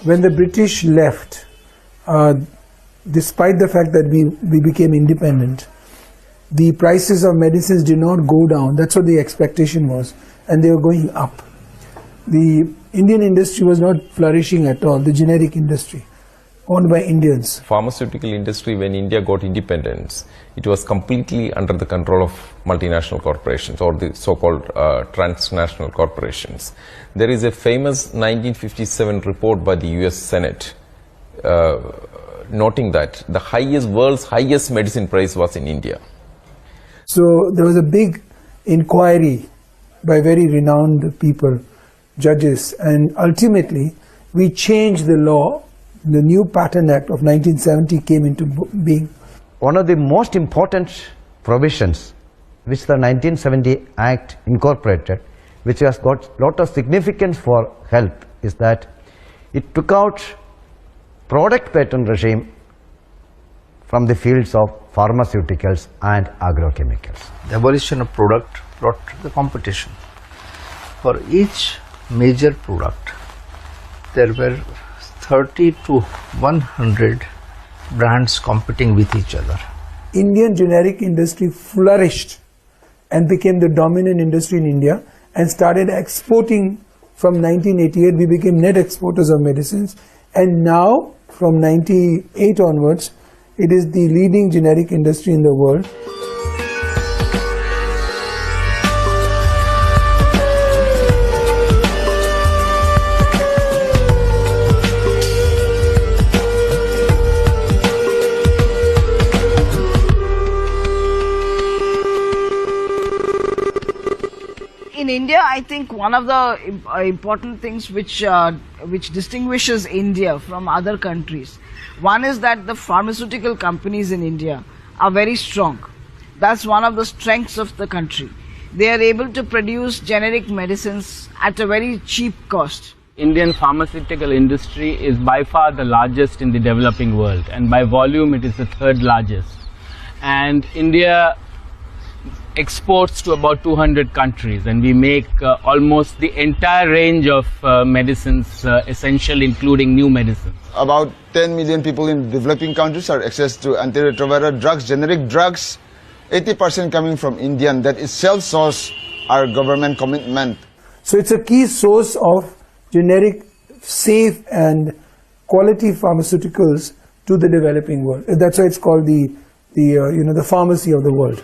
when the British left, despite the fact that we became independent, the prices of medicines did not go down. That's what the expectation was, and they were going up. The Indian industry was not flourishing at all, the generic industry, owned by Indians. Pharmaceutical industry, when India got independence, it was completely under the control of multinational corporations, or the so-called transnational corporations. There is a famous 1957 report by the US Senate noting that the world's highest medicine price was in India. So there was a big inquiry by very renowned people, judges, and ultimately we changed the law. The new Patent Act of 1970 came into being. One of the most important provisions which the 1970 Act incorporated, which has got a lot of significance for health, is that it took out product patent regime from the fields of pharmaceuticals and agrochemicals. The abolition of product brought the competition. For each major product, there were 30 to 100 brands competing with each other. Indian generic industry flourished and became the dominant industry in India and started exporting. From 1988, we became net exporters of medicines, and now from 98 onwards, it is the leading generic industry in the world. In India, I think one of the important things which distinguishes India from other countries, one is that the pharmaceutical companies in India are very strong. That's one of the strengths of the country. They are able to produce generic medicines at a very cheap cost. Indian pharmaceutical industry is by far the largest in the developing world, and by volume it is the third largest. And India exports to about 200 countries, and we make almost the entire range of medicines essential, including new medicines. About 10 million people in developing countries are access to antiretroviral drugs, generic drugs, 80% coming from India, and that itself shows our government commitment. So it's a key source of generic, safe and quality pharmaceuticals to the developing world. That's why it's called the pharmacy of the world.